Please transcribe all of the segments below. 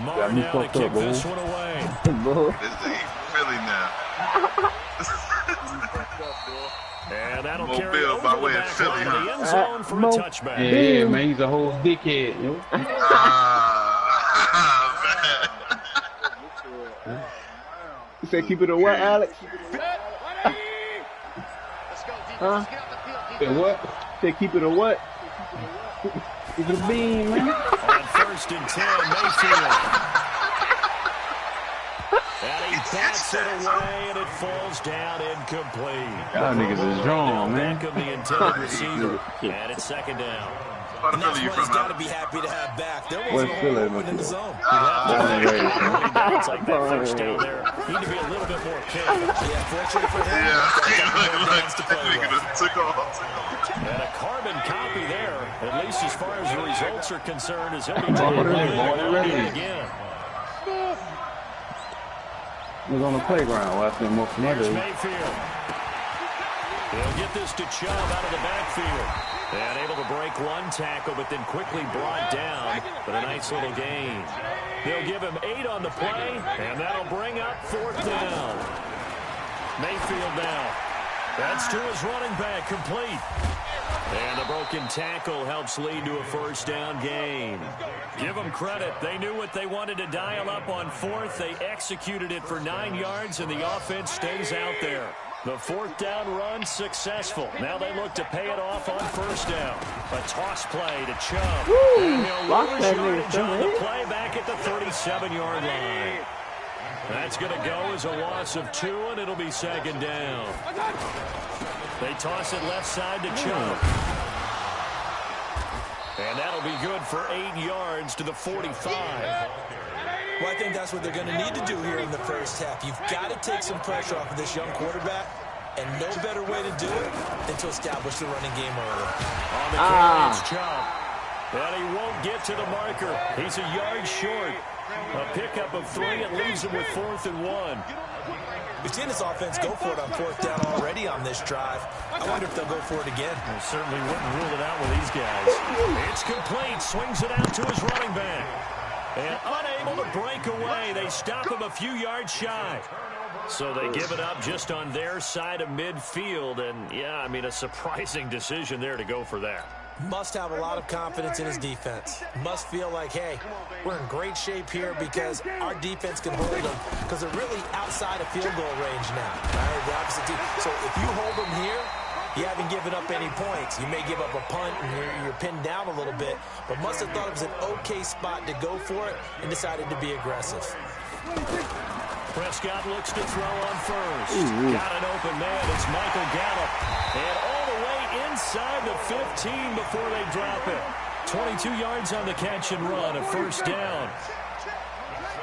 Marr now to kick this one away. Philly now. And that'll carry over by the way of back Philly, line of the end zone for a touchback. Yeah, man, he's a whole dickhead, yo. You said keep it a what, Alex? Huh? Say what? Say keep it a what? Keep it a beam, man. On 1st and 10, Mayfield. And he bats it away, and it falls down incomplete. Y'all niggas is wrong, man. Back of the intended receiver, and it's 2nd down. And that's what he's got to be happy to have back. There wasn't a hole open in the zone. It's like that 1st down there. Need to be a little bit more careful. Yeah, fortunately for him, took off. And a carbon copy there, at least as far as the results are concerned, as he'll be trying to again. He was on the playground watching more from others. Mayfield. He'll get this to Chubb out of the backfield. And able to break one tackle, but then quickly brought down. But a nice little gain. They'll give him 8 on the play, and that'll bring up 4th down. Mayfield now. That's to his running back, complete. And a broken tackle helps lead to a 1st down gain. Give them credit. They knew what they wanted to dial up on 4th. They executed it for 9 yards, and the offense stays out there. The 4th down run successful. Now they look to pay it off on 1st down. A toss play to Chubb. And he'll lose yardage on the play back at the 37-yard line. That's going to go as a loss of 2, and it'll be 2nd down. They toss it left side to Chubb. And that'll be good for 8 yards to the 45. Well, I think that's what they're going to need to do here in the 1st half. You've got to take some pressure off of this young quarterback, and no better way to do it than to establish the running game early. On the carry, it's Chubb. And he won't get to the marker. He's a yard short. A pickup of 3. It leaves him with 4th and 1. We've seen this offense go for it on 4th down already on this drive. I wonder if they'll go for it again. They certainly wouldn't rule it out with these guys. It's complete. Swings it out to his running back. And unable to break away. They stop him a few yards shy. So they give it up just on their side of midfield. And, yeah, I mean, a surprising decision there to go for that. Must have a lot of confidence in his defense. Must feel like, hey, we're in great shape here because our defense can hold them because they're really outside of field goal range now. Right? The opposite team. So if you hold them here, you haven't given up any points. You may give up a punt and you're pinned down a little bit, but must have thought it was an okay spot to go for it and decided to be aggressive. Prescott looks to throw on 1st. Got an open man. It's Michael Gallup. And all the way inside the 15 before they drop it. 22 yards on the catch and run, a 1st down.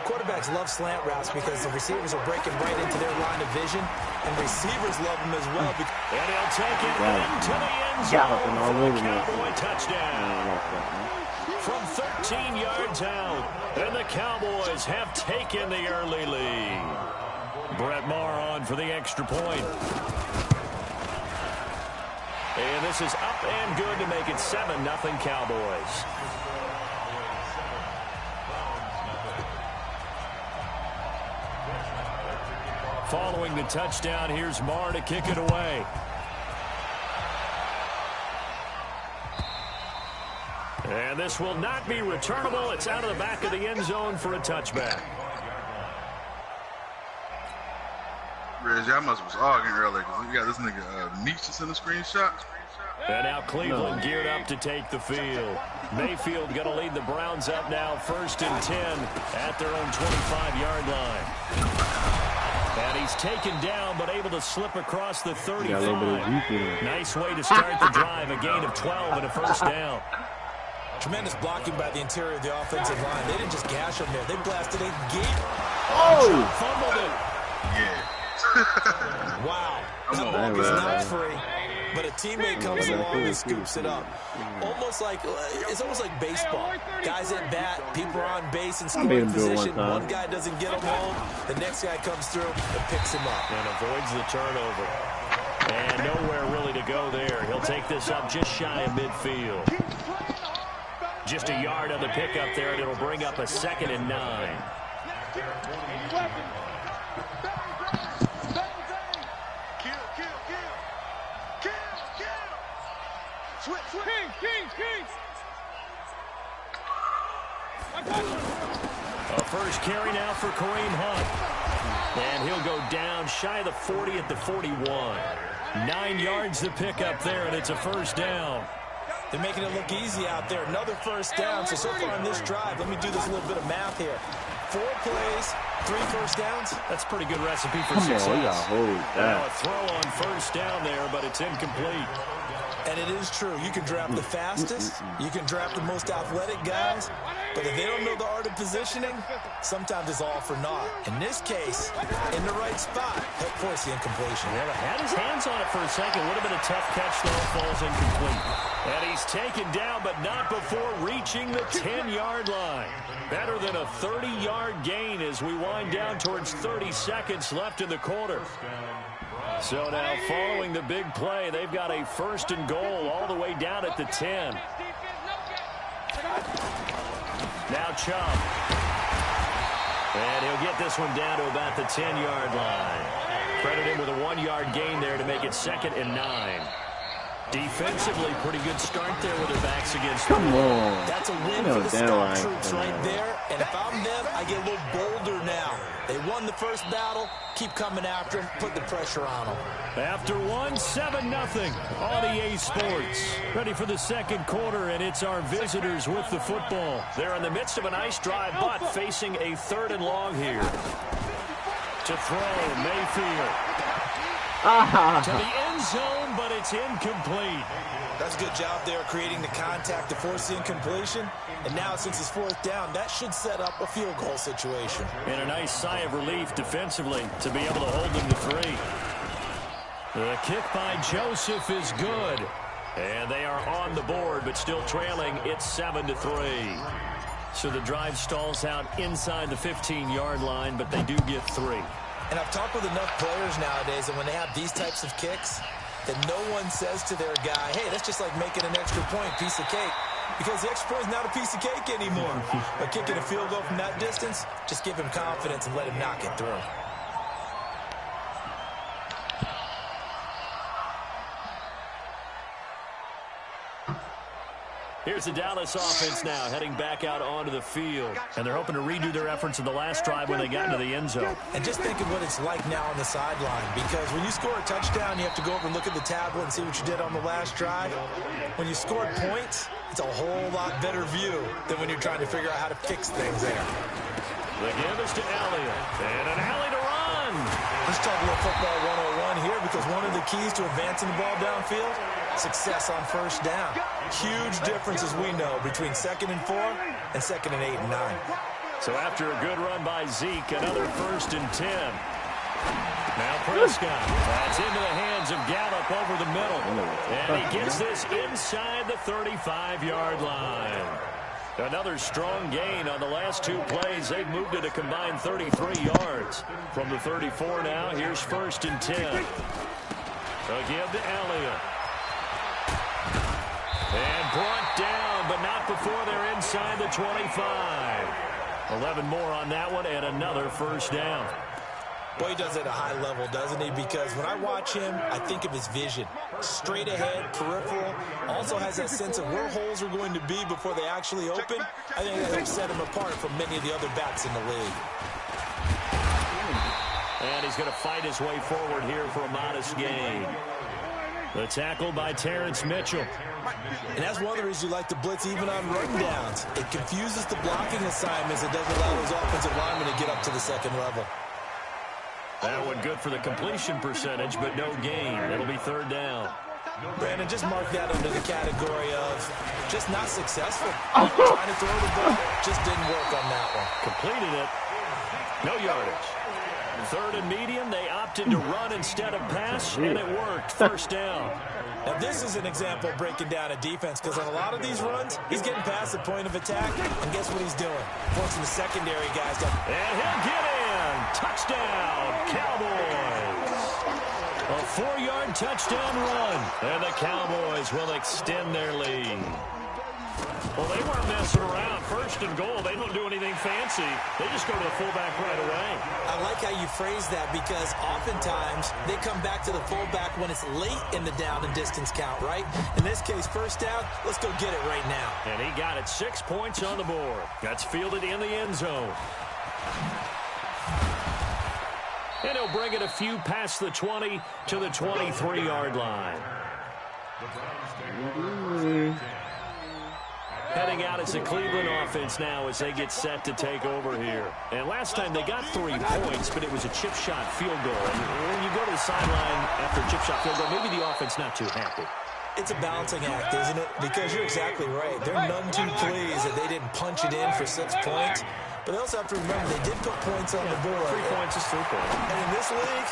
Quarterbacks love slant routes because the receivers are breaking right into their line of vision, and receivers love them as well. And he'll take it into the end zone for a Cowboy touchdown. From 13 yards out, and the Cowboys have taken the early lead. Brett Maher on for the extra point. And this is up and good to make it 7-0 Cowboys. Following the touchdown, here's Maher to kick it away. And this will not be returnable. It's out of the back of the end zone for a touchback. Reggie, I must was arguing earlier because we got this nigga Nietzsche in the screenshot. And now Cleveland geared up to take the field. Mayfield going to lead the Browns up now, 1st and 10 at their own 25-yard line. And he's taken down, but able to slip across the 35. Nice way to start the drive, a gain of 12 and a 1st down. Tremendous blocking by the interior of the offensive line. They didn't just gash him there. They blasted a gate. Oh! Fumbled it. Yeah. Wow. That ball is not free, but a teammate comes along and scoops it up. It's almost like baseball. Guys at bat, people are on base in scoring position. One guy doesn't get him home. The next guy comes through and picks him up. And avoids the turnover. And nowhere really to go there. He'll take this up just shy of midfield. Just a yard on the pickup there, and it'll bring up a 2nd and 9. A first carry now for Kareem Hunt. And he'll go down shy of the 40 at the 41. 9 yards the pickup there, and it's a first down. They're making it look easy out there. Another first down. So far on this drive, let me do this little bit of math here. 4 plays, 3 first downs. That's a pretty good recipe for success. Now a throw on first down there, but it's incomplete. And it is true. You can draft the fastest. You can draft the most athletic guys. But if they don't know the art of positioning, sometimes it's all for naught. In this case, in the right spot, help force the incompletion. Yeah, had his hands on it for a second. Would have been a tough catch, though. Falls incomplete. And he's taken down, but not before reaching the 10-yard line. Better than a 30-yard gain as we wind down towards 30 seconds left in the quarter. So now following the big play, they've got a 1st and goal all the way down at the 10. Now Chubb. And he'll get this one down to about the 10-yard line. Credit him with a 1-yard gain there to make it 2nd and 9. Defensively, pretty good start there with their backs against them. Come on. That's a win for the Storm troops right there. And if I'm them, I get a little bolder now. They won the first battle. Keep coming after them. Put the pressure on them. After 1, 7-0 on EA Sports. Ready for the second quarter, and it's our visitors with the football. They're in the midst of a nice drive, but facing a 3rd and long here. To throw, Mayfield. To the end zone, but it's incomplete. That's a good job there creating the contact to force the incompletion. And now, since it's 4th down, that should set up a field goal situation. And a nice sigh of relief defensively to be able to hold them to 3. The kick by Joseph is good. And they are on the board, but still trailing. It's 7-3. So the drive stalls out inside the 15-yard line, but they do get 3. And I've talked with enough players nowadays that when they have these types of kicks, that no one says to their guy, hey, that's just like making an extra point, piece of cake. Because the extra point is not a piece of cake anymore. But kicking a field goal from that distance, just give him confidence and let him knock it through. Here's the Dallas offense now heading back out onto the field. And they're hoping to redo their efforts in the last drive when they got into the end zone. And just think of what it's like now on the sideline. Because when you score a touchdown, you have to go over and look at the tablet and see what you did on the last drive. When you scored points, it's a whole lot better view than when you're trying to figure out how to fix things there. The give is to Elliott. And an alley to run. Let's talk about football 101 here, because one of the keys to advancing the ball downfield, success on first down. Huge difference, as we know, between 2nd and 4 and 2nd and 8 and 9. So after a good run by Zeke, another 1st and 10. Now Prescott. That's into the hands of Gallup over the middle. And he gets this inside the 35-yard line. Another strong gain on the last 2 plays. They've moved it a combined 33 yards. From the 34 now, here's 1st and 10. A give to Elliott. And brought down, but not before they're inside the 25. 11 more on that one, and another 1st down. Boy, he does it at a high level, doesn't he? Because when I watch him, I think of his vision. Straight ahead, peripheral. Also has that sense of where holes are going to be before they actually open. I think that will set him apart from many of the other backs in the league. And he's going to fight his way forward here for a modest gain. The tackle by Terrence Mitchell. And that's one of the reasons you like to blitz even on rundowns. It confuses the blocking assignments. It doesn't allow those offensive linemen to get up to the 2nd level. That one good for the completion percentage, but no gain. It'll be 3rd down. Brandon, just mark that under the category of just not successful. Trying to throw the ball, just didn't work on that one. Completed it. No yardage. 3rd and medium, they opted to run instead of pass, and it worked. 1st down. Now, this is an example of breaking down a defense, because on a lot of these runs, he's getting past the point of attack, and guess what he's doing? Forcing the secondary guys to... And he'll get in. Touchdown, Cowboys. A 4-yard touchdown run, and the Cowboys will extend their lead. Well, they weren't messing around. First and goal, they don't do anything fancy. They just go to the fullback right away. I like how you phrase that because oftentimes they come back to the fullback when it's late in the down and distance count, right? In this case, first down, let's go get it right now. And he got it. 6 points on the board. That's fielded in the end zone. And he'll bring it a few past the 20 to the 23-yard line. Heading out as the Cleveland offense now as they get set to take over here. And last time they got 3 points, but it was a chip shot field goal. And when you go to the sideline after a chip shot field goal, maybe the offense not too happy. It's a balancing act, isn't it? Because you're exactly right. They're none too pleased that they didn't punch it in for 6 points. But they also have to remember they did put points on the board. 3 points is 3 points. And in this league,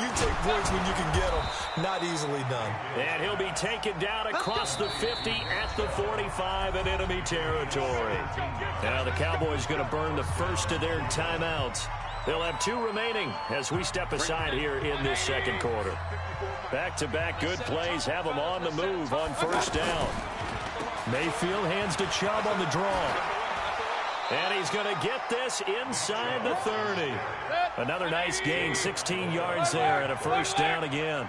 you take points when you can get them. Not easily done. And he'll be taken down across the 50 at the 45 in enemy territory. Now the Cowboys going to burn the first of their timeouts. They'll have 2 remaining as we step aside here in this second quarter. Back-to-back good plays have them on the move on first down. Mayfield hands to Chubb on the draw. And he's going to get this inside the 30. Another nice gain, 16 yards there and a first down again.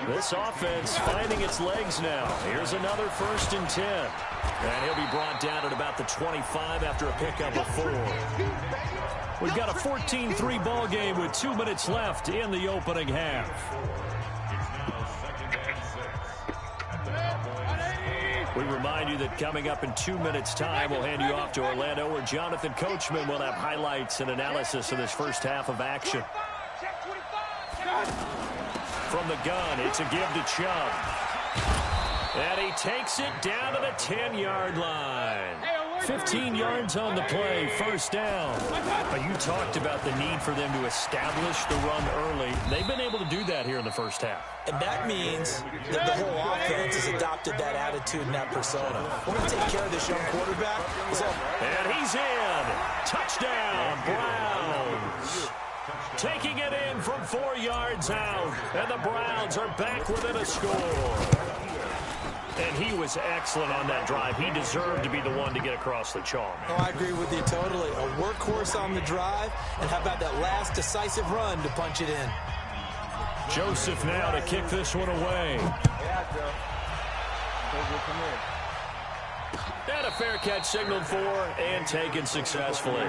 This offense finding its legs now. Here's another 1st and 10. And he'll be brought down at about the 25 after a pickup of 4. We've got a 14-3 ball game with 2 minutes left in the opening half. We remind you that coming up in 2 minutes' time, we'll hand you off to Orlando, where Jonathan Coachman will have highlights and analysis of this first half of action. From the gun, it's a give to Chubb. And he takes it down to the 10-yard line. 15 yards on the play, first down. But you talked about the need for them to establish the run early. They've been able to do that here in the first half. And that means that the whole offense has adopted that attitude and that persona. We're going to take care of this young quarterback. And he's in. Touchdown, Browns. Taking it in from 4 yards out. And the Browns are back within a score. And he was excellent on that drive. He deserved to be the one to get across the chalk. Oh, I agree with you totally. A workhorse on the drive. And how about that last decisive run to punch it in? Joseph now to kick this one away. And a fair catch signaled for and taken successfully.